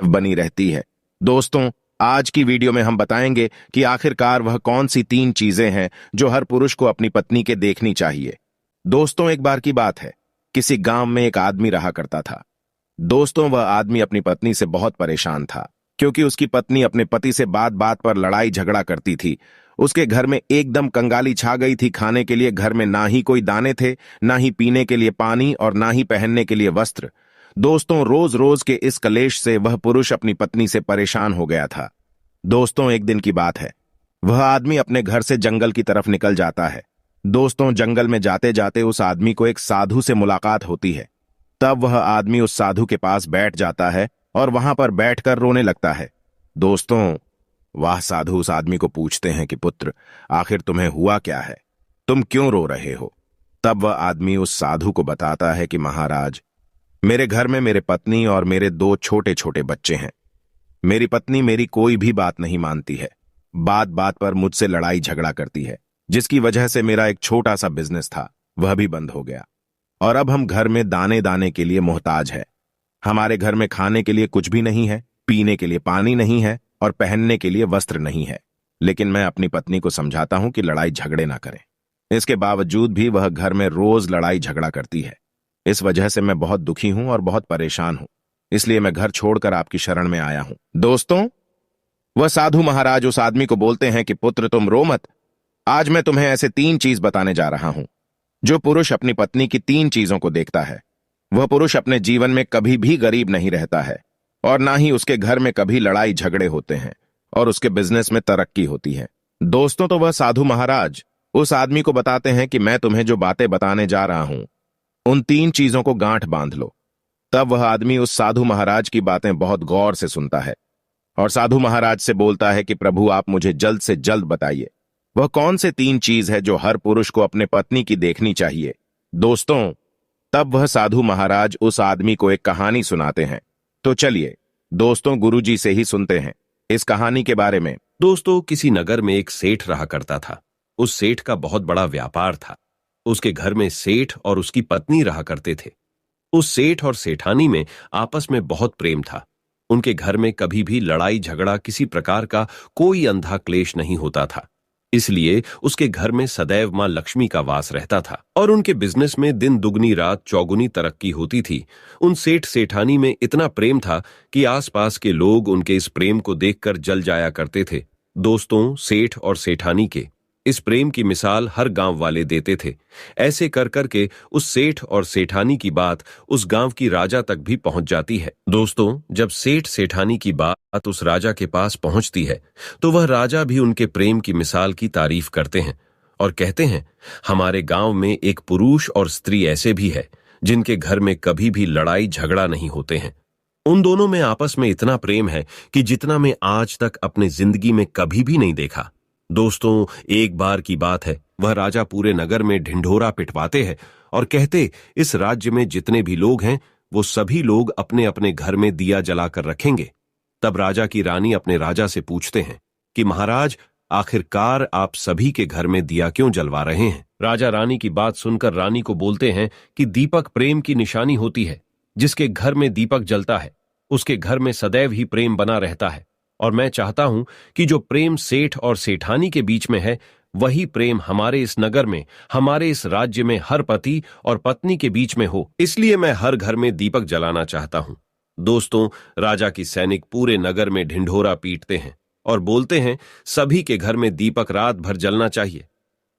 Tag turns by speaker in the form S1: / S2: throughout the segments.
S1: बनी रहती है। दोस्तों, आज की वीडियो में हम बताएंगे कि आखिरकार वह कौन सी 3 चीजें हैं जो हर पुरुष को अपनी पत्नी के देखनी चाहिए। दोस्तों, एक बार की बात है, किसी गांव में एक आदमी रहा करता था। दोस्तों, वह आदमी अपनी पत्नी से बहुत परेशान था, क्योंकि उसकी पत्नी अपने पति से बात बात पर लड़ाई झगड़ा करती थी। उसके घर में एकदम कंगाली छा गई थी। खाने के लिए घर में ना ही कोई दाने थे, ना ही पीने के लिए पानी और ना ही पहनने के लिए वस्त्र। दोस्तों, रोज रोज के इस कलेश से वह पुरुष अपनी पत्नी से परेशान हो गया था। दोस्तों, एक दिन की बात है, वह आदमी अपने घर से जंगल की तरफ निकल जाता है। दोस्तों, जंगल में जाते जाते उस आदमी को एक साधु से मुलाकात होती है। तब वह आदमी उस साधु के पास बैठ जाता है और वहां पर बैठकर रोने लगता है। दोस्तों, वह साधु उस आदमी को पूछते हैं कि पुत्र, आखिर तुम्हें हुआ क्या है? तुम क्यों रो रहे हो? तब वह आदमी उस साधु को बताता है कि महाराज, मेरे घर में मेरे पत्नी और मेरे 2 छोटे छोटे बच्चे हैं। मेरी पत्नी मेरी कोई भी बात नहीं मानती है, बात बात पर मुझसे लड़ाई झगड़ा करती है, जिसकी वजह से मेरा एक छोटा सा बिजनेस था, वह भी बंद हो गया। और अब हम घर में दाने दाने के लिए मोहताज है। हमारे घर में खाने के लिए कुछ भी नहीं है, पीने के लिए पानी नहीं है और पहनने के लिए वस्त्र नहीं है। लेकिन मैं अपनी पत्नी को समझाता हूं कि लड़ाई झगड़े ना करें। इसके बावजूद भी वह घर में रोज लड़ाई झगड़ा करती है। इस वजह से मैं बहुत दुखी हूं और बहुत परेशान हूं। इसलिए मैं घर छोड़कर आपकी शरण में आया हूं। दोस्तों, वह साधु महाराज उस आदमी को बोलते हैं कि पुत्र, तुम रो मत। आज मैं तुम्हें ऐसे 3 चीज बताने जा रहा हूं। जो पुरुष अपनी पत्नी की 3 चीजों को देखता है, वह पुरुष अपने जीवन में कभी भी गरीब नहीं रहता है और ना ही उसके घर में कभी लड़ाई झगड़े होते हैं और उसके बिजनेस में तरक्की होती है। दोस्तों, तो वह साधु महाराज उस आदमी को बताते हैं कि मैं तुम्हें जो बातें बताने जा रहा हूं, उन 3 चीजों को गांठ बांध लो। तब वह आदमी उस साधु महाराज की बातें बहुत गौर से सुनता है और साधु महाराज से बोलता है कि प्रभु, आप मुझे जल्द से जल्द बताइए, वह कौन से 3 चीज है जो हर पुरुष को अपने पत्नी की देखनी चाहिए। दोस्तों, तब वह साधु महाराज उस आदमी को एक कहानी सुनाते हैं। तो चलिए दोस्तों, गुरुजी से ही सुनते हैं इस कहानी के बारे में।
S2: दोस्तों, किसी नगर में एक सेठ रहा करता था। उस सेठ का बहुत बड़ा व्यापार था। उसके घर में सेठ और उसकी पत्नी रहा करते थे। उस सेठ और सेठानी में आपस में बहुत प्रेम था। उनके घर में कभी भी लड़ाई झगड़ा, किसी प्रकार का कोई अंधा क्लेश नहीं होता था। इसलिए उसके घर में सदैव मां लक्ष्मी का वास रहता था और उनके बिजनेस में दिन दुगनी रात चौगुनी तरक्की होती थी। उन सेठ सेठानी में इतना प्रेम था कि आसपास के लोग उनके इस प्रेम को देखकर जल जाया करते थे। दोस्तों, सेठ और सेठानी के इस प्रेम की मिसाल हर गांव वाले देते थे। ऐसे कर करके उस सेठ और सेठानी की बात उस गांव की राजा तक भी पहुंच जाती है। दोस्तों, जब सेठ सेठानी की बात उस राजा के पास पहुंचती है, तो वह राजा भी उनके प्रेम की मिसाल की तारीफ करते हैं और कहते हैं, हमारे गांव में एक पुरुष और स्त्री ऐसे भी है जिनके घर में कभी भी लड़ाई झगड़ा नहीं होते हैं। उन दोनों में आपस में इतना प्रेम है कि जितना मैं आज तक अपने जिंदगी में कभी भी नहीं देखा। दोस्तों, एक बार की बात है, वह राजा पूरे नगर में ढिंढोरा पिटवाते हैं और कहते, इस राज्य में जितने भी लोग हैं, वो सभी लोग अपने अपने घर में दिया जलाकर रखेंगे। तब राजा की रानी अपने राजा से पूछते हैं कि महाराज, आखिरकार आप सभी के घर में दिया क्यों जलवा रहे हैं? राजा रानी की बात सुनकर रानी को बोलते हैं कि दीपक प्रेम की निशानी होती है। जिसके घर में दीपक जलता है, उसके घर में सदैव ही प्रेम बना रहता है। और मैं चाहता हूं कि जो प्रेम सेठ और सेठानी के बीच में है, वही प्रेम हमारे इस नगर में, हमारे इस राज्य में हर पति और पत्नी के बीच में हो। इसलिए मैं हर घर में दीपक जलाना चाहता हूं। दोस्तों, राजा की सैनिक पूरे नगर में ढिंढोरा पीटते हैं और बोलते हैं, सभी के घर में दीपक रात भर जलना चाहिए।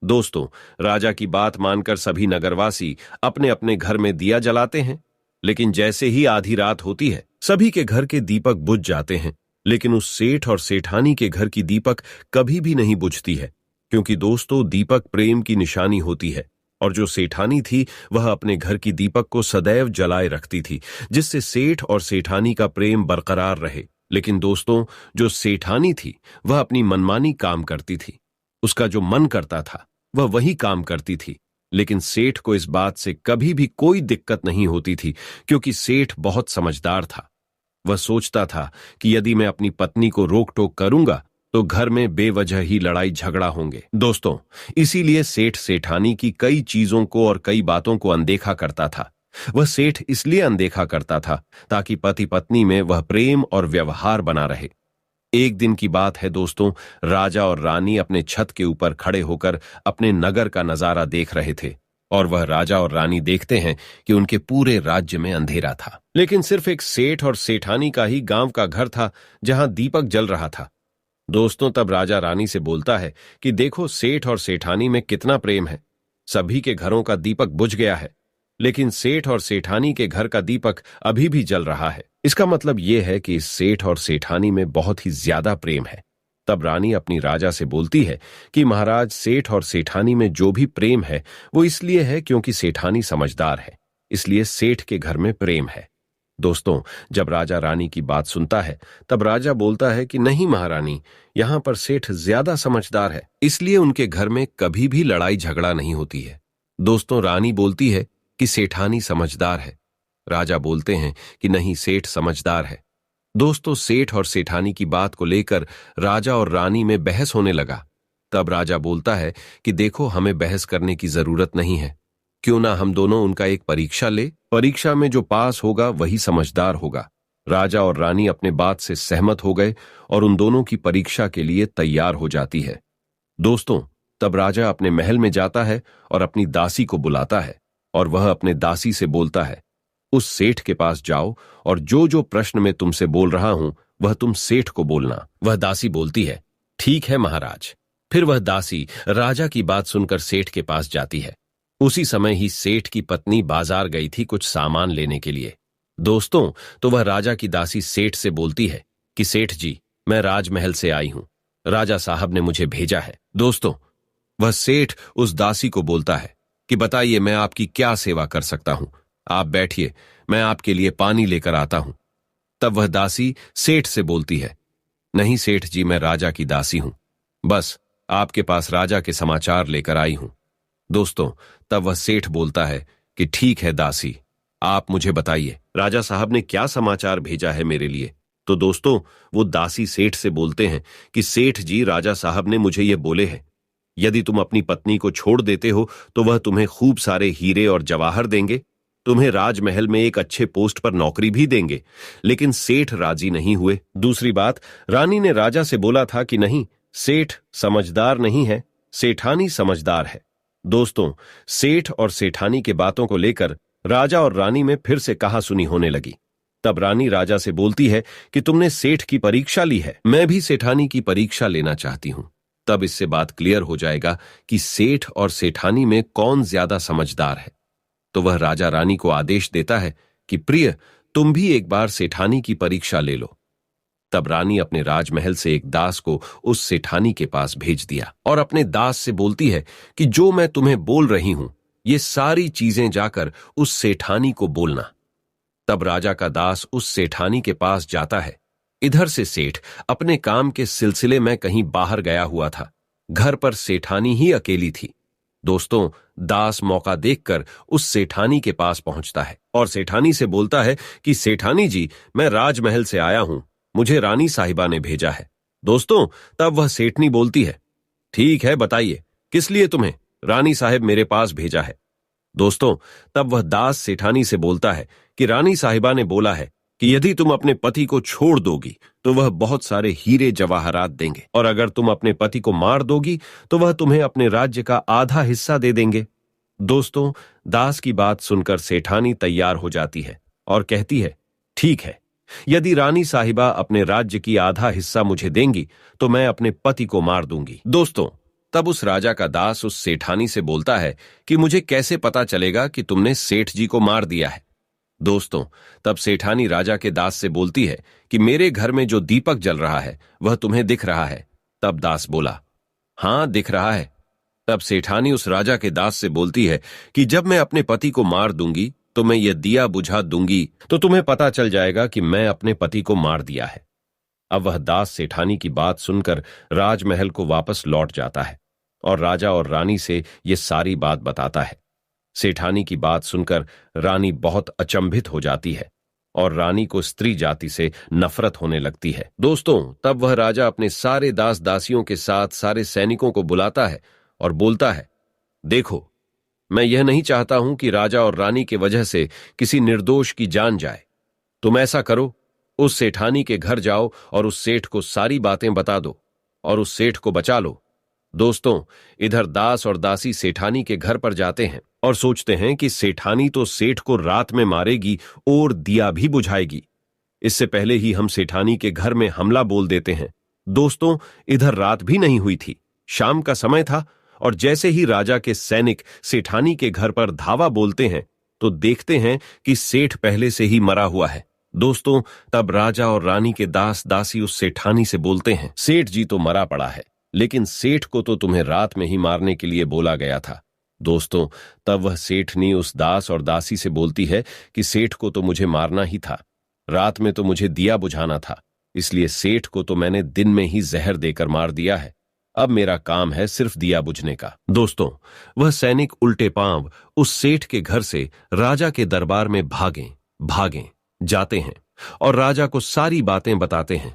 S2: दोस्तों, राजा की बात मानकर सभी नगरवासी अपने अपने घर में दिया जलाते हैं। लेकिन जैसे ही आधी रात होती है, सभी के घर के दीपक बुझ जाते हैं। लेकिन उस सेठ और सेठानी के घर की दीपक कभी भी नहीं बुझती है, क्योंकि दोस्तों, दीपक प्रेम की निशानी होती है। और जो सेठानी थी, वह अपने घर की दीपक को सदैव जलाए रखती थी, जिससे सेठ और सेठानी का प्रेम बरकरार रहे। लेकिन दोस्तों, जो सेठानी थी, वह अपनी मनमानी काम करती थी। उसका जो मन करता था, वह वही काम करती थी। लेकिन सेठ को इस बात से कभी भी कोई दिक्कत नहीं होती थी, क्योंकि सेठ बहुत समझदार था। वह सोचता था कि यदि मैं अपनी पत्नी को रोक टोक करूंगा, तो घर में बेवजह ही लड़ाई झगड़ा होंगे। दोस्तों, इसीलिए सेठ सेठानी की कई चीजों को और कई बातों को अनदेखा करता था। वह सेठ इसलिए अनदेखा करता था ताकि पति पत्नी में वह प्रेम और व्यवहार बना रहे। एक दिन की बात है दोस्तों, राजा और रानी अपने छत के ऊपर खड़े होकर अपने नगर का नजारा देख रहे थे और वह राजा और रानी देखते हैं कि उनके पूरे राज्य में अंधेरा था, लेकिन सिर्फ एक सेठ और सेठानी का ही गांव का घर था जहां दीपक जल रहा था। दोस्तों, तब राजा रानी से बोलता है कि देखो सेठ और सेठानी में कितना प्रेम है। सभी के घरों का दीपक बुझ गया है, लेकिन सेठ और सेठानी के घर का दीपक अभी भी जल रहा है। इसका मतलब यह है कि इस सेठ और सेठानी में बहुत ही ज्यादा प्रेम है। तब रानी अपनी राजा से बोलती है कि महाराज, सेठ और सेठानी में जो भी प्रेम है वो इसलिए है क्योंकि सेठानी समझदार है, इसलिए सेठ के घर में प्रेम है। दोस्तों, जब राजा रानी की बात सुनता है तब राजा बोलता है कि नहीं महारानी, यहां पर सेठ ज्यादा समझदार है, इसलिए उनके घर में कभी भी लड़ाई झगड़ा नहीं होती है। दोस्तों, रानी बोलती है कि सेठानी समझदार है। राजा बोलते हैं कि नहीं, सेठ समझदार है। दोस्तों, सेठ और सेठानी की बात को लेकर राजा और रानी में बहस होने लगा। तब राजा बोलता है कि देखो, हमें बहस करने की जरूरत नहीं है, क्यों ना हम दोनों उनका एक परीक्षा ले, परीक्षा में जो पास होगा वही समझदार होगा। राजा और रानी अपने बात से सहमत हो गए और उन दोनों की परीक्षा के लिए तैयार हो जाती है। दोस्तों, तब राजा अपने महल में जाता है और अपनी दासी को बुलाता है और वह अपने दासी से बोलता है, उस सेठ के पास जाओ और जो जो प्रश्न मैं तुमसे बोल रहा हूं वह तुम सेठ को बोलना। वह दासी बोलती है, ठीक है महाराज। फिर वह दासी राजा की बात सुनकर सेठ के पास जाती है। उसी समय ही सेठ की पत्नी बाजार गई थी कुछ सामान लेने के लिए। दोस्तों, तो वह राजा की दासी सेठ से बोलती है कि सेठ जी, मैं राजमहल से आई हूं, राजा साहब ने मुझे भेजा है। दोस्तों, वह सेठ उस दासी को बोलता है कि बताइए, मैं आपकी क्या सेवा कर सकता हूं, आप बैठिए, मैं आपके लिए पानी लेकर आता हूं। तब वह दासी सेठ से बोलती है, नहीं सेठ जी, मैं राजा की दासी हूं, बस आपके पास राजा के समाचार लेकर आई हूं। दोस्तों, तब वह सेठ बोलता है कि ठीक है दासी, आप मुझे बताइए राजा साहब ने क्या समाचार भेजा है मेरे लिए। तो दोस्तों, वो दासी सेठ से बोलते हैं कि सेठ जी, राजा साहब ने मुझे ये बोले हैं, यदि तुम अपनी पत्नी को छोड़ देते हो तो वह तुम्हें खूब सारे हीरे और जवाहर देंगे, तुम्हें राजमहल में एक अच्छे पोस्ट पर नौकरी भी देंगे। लेकिन सेठ राजी नहीं हुए। दूसरी बात, रानी ने राजा से बोला था कि नहीं, सेठ समझदार नहीं है, सेठानी समझदार है। दोस्तों, सेठ और सेठानी के बातों को लेकर राजा और रानी में फिर से कहासुनी होने लगी। तब रानी राजा से बोलती है कि तुमने सेठ की परीक्षा ली है, मैं भी सेठानी की परीक्षा लेना चाहती हूं। तब इससे बात क्लियर हो जाएगा कि सेठ और सेठानी में कौन ज्यादा समझदार है। तो वह राजा रानी को आदेश देता है कि प्रिय, तुम भी एक बार सेठानी की परीक्षा ले लो। तब रानी अपने राजमहल से एक दास को उस सेठानी के पास भेज दिया और अपने दास से बोलती है कि जो मैं तुम्हें बोल रही हूं ये सारी चीजें जाकर उस सेठानी को बोलना। तब राजा का दास उस सेठानी के पास जाता है। इधर से सेठ अपने काम के सिलसिले में कहीं बाहर गया हुआ था, घर पर सेठानी ही अकेली थी। दोस्तों, दास मौका देखकर उस सेठानी के पास पहुंचता है और सेठानी से बोलता है कि सेठानी जी, मैं राजमहल से आया हूं, मुझे रानी साहिबा ने भेजा है। दोस्तों, तब वह सेठनी बोलती है, ठीक है बताइए, किस लिए तुम्हें रानी साहिब मेरे पास भेजा है। दोस्तों, तब वह दास सेठानी से बोलता है कि रानी साहिबा ने बोला है कि यदि तुम अपने पति को छोड़ दोगी तो वह बहुत सारे हीरे जवाहरात देंगे, और अगर तुम अपने पति को मार दोगी तो वह तुम्हें अपने राज्य का आधा हिस्सा दे देंगे। दोस्तों, दास की बात सुनकर सेठानी तैयार हो जाती है और कहती है, ठीक है, यदि रानी साहिबा अपने राज्य की आधा हिस्सा मुझे देंगी तो मैं अपने पति को मार दूंगी। दोस्तों, तब उस राजा का दास उस सेठानी से बोलता है कि मुझे कैसे पता चलेगा कि तुमने सेठ जी को मार दिया है। दोस्तों, तब सेठानी राजा के दास से बोलती है कि मेरे घर में जो दीपक जल रहा है वह तुम्हें दिख रहा है। तब दास बोला, हां दिख रहा है। तब सेठानी उस राजा के दास से बोलती है कि जब मैं अपने पति को मार दूंगी तो मैं यह दिया बुझा दूंगी तो तुम्हें पता चल जाएगा कि मैं अपने पति को मार दिया है। अब वह दास सेठानी की बात सुनकर राजमहल को वापस लौट जाता है और राजा और रानी से यह सारी बात बताता है। सेठानी की बात सुनकर रानी बहुत अचंभित हो जाती है और रानी को स्त्री जाति से नफरत होने लगती है। दोस्तों, तब वह राजा अपने सारे दास दासियों के साथ सारे सैनिकों को बुलाता है और बोलता है, देखो, मैं यह नहीं चाहता हूं कि राजा और रानी के वजह से किसी निर्दोष की जान जाए। तुम ऐसा करो, उस सेठानी के घर जाओ और उस सेठ को सारी बातें बता दो और उस सेठ को बचा लो। दोस्तों, इधर दास और दासी सेठानी के घर पर जाते हैं और सोचते हैं कि सेठानी तो सेठ को रात में मारेगी और दिया भी बुझाएगी। इससे पहले ही हम सेठानी के घर में हमला बोल देते हैं। दोस्तों, इधर रात भी नहीं हुई थी, शाम का समय था और जैसे ही राजा के सैनिक सेठानी के घर पर धावा बोलते हैं तो देखते हैं कि सेठ पहले से ही मरा हुआ है। दोस्तों, तब राजा और रानी के दास दासी उस सेठानी से बोलते हैं, सेठ जी तो मरा पड़ा है, लेकिन सेठ को तो तुम्हें रात में ही मारने के लिए बोला गया था। दोस्तों, तब वह सेठनी उस दास और दासी से बोलती है कि सेठ को तो मुझे मारना ही था, रात में तो मुझे दिया बुझाना था, इसलिए सेठ को तो मैंने दिन में ही जहर देकर मार दिया है। अब मेरा काम है सिर्फ दिया बुझने का। दोस्तों, वह सैनिक उल्टे पांव उस सेठ के घर से राजा के दरबार में भागें जाते हैं और राजा को सारी बातें बताते हैं।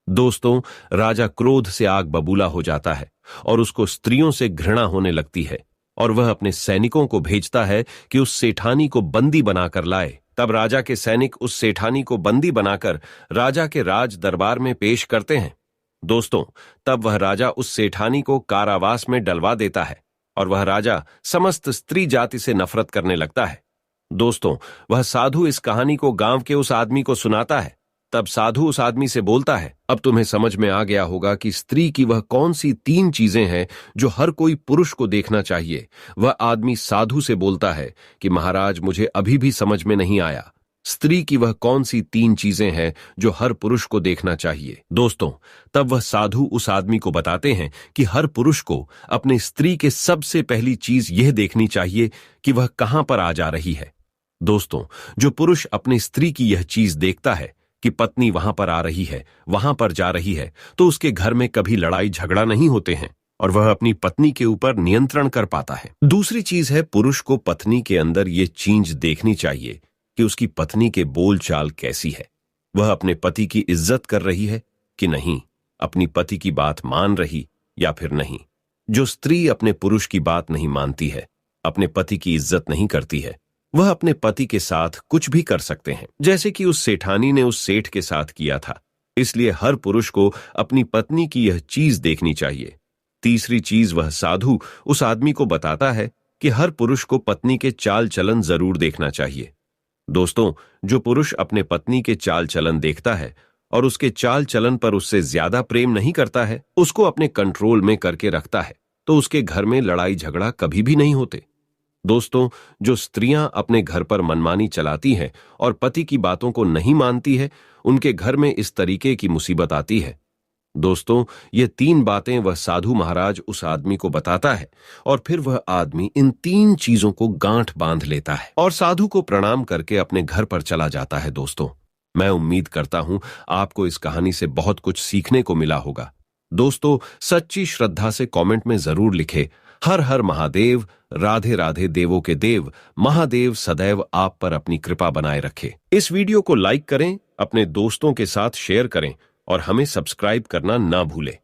S2: दोस्तों, राजा क्रोध से आग बबूला हो जाता है और उसको स्त्रियों से घृणा होने लगती है और वह अपने सैनिकों को भेजता है कि उस सेठानी को बंदी बनाकर लाए। तब राजा के सैनिक उस सेठानी को बंदी बनाकर राजा के राज दरबार में पेश करते हैं। दोस्तों, तब वह राजा उस सेठानी को कारावास में डलवा देता है और वह राजा समस्त स्त्री जाति से नफरत करने लगता है। दोस्तों, वह साधु इस कहानी को गांव के उस आदमी को सुनाता है। तब साधु उस आदमी से बोलता है, अब तुम्हें समझ में आ गया होगा कि स्त्री की वह कौन सी 3 चीजें हैं जो हर कोई पुरुष को देखना चाहिए। वह आदमी साधु से बोलता है कि महाराज, मुझे अभी भी समझ में नहीं आया, स्त्री की वह कौन सी 3 चीजें हैं जो हर पुरुष को देखना चाहिए। दोस्तों, तब वह साधु उस आदमी को बताते हैं कि हर पुरुष को अपने स्त्री के सबसे पहली चीज यह देखनी चाहिए कि वह कहां पर आ जा रही है। दोस्तों, जो पुरुष अपनी स्त्री की यह चीज देखता है कि पत्नी वहां पर आ रही है, वहां पर जा रही है, तो उसके घर में कभी लड़ाई झगड़ा नहीं होते हैं और वह अपनी पत्नी के ऊपर नियंत्रण कर पाता है। दूसरी चीज है, पुरुष को पत्नी के अंदर ये चीज देखनी चाहिए कि उसकी पत्नी के बोलचाल कैसी है, वह अपने पति की इज्जत कर रही है कि नहीं, अपनी पति की बात मान रही या फिर नहीं। जो स्त्री अपने पुरुष की बात नहीं मानती है, अपने पति की इज्जत नहीं करती है, वह अपने पति के साथ कुछ भी कर सकते हैं, जैसे कि उस सेठानी ने उस सेठ के साथ किया था। इसलिए हर पुरुष को अपनी पत्नी की यह चीज देखनी चाहिए। तीसरी चीज, वह साधु उस आदमी को बताता है कि हर पुरुष को पत्नी के चाल चलन जरूर देखना चाहिए। दोस्तों, जो पुरुष अपने पत्नी के चाल चलन देखता है और उसके चाल चलन पर उससे ज्यादा प्रेम नहीं करता है, उसको अपने कंट्रोल में करके रखता है, तो उसके घर में लड़ाई झगड़ा कभी भी नहीं होते। दोस्तों, जो स्त्रियां अपने घर पर मनमानी चलाती हैं और पति की बातों को नहीं मानती है, उनके घर में इस तरीके की मुसीबत आती है। दोस्तों, ये 3 बातें वह साधु महाराज उस आदमी को बताता है और फिर वह आदमी इन 3 चीजों को गांठ बांध लेता है और साधु को प्रणाम करके अपने घर पर चला जाता है। दोस्तों, मैं उम्मीद करता हूं आपको इस कहानी से बहुत कुछ सीखने को मिला होगा। दोस्तों, सच्ची श्रद्धा से कमेंट में जरूर लिखें, हर हर महादेव, राधे राधे देवों के देव, महादेव सदैव आप पर अपनी कृपा बनाए रखे। इस वीडियो को लाइक करें, अपने दोस्तों के साथ शेयर करें और हमें सब्सक्राइब करना ना भूलें।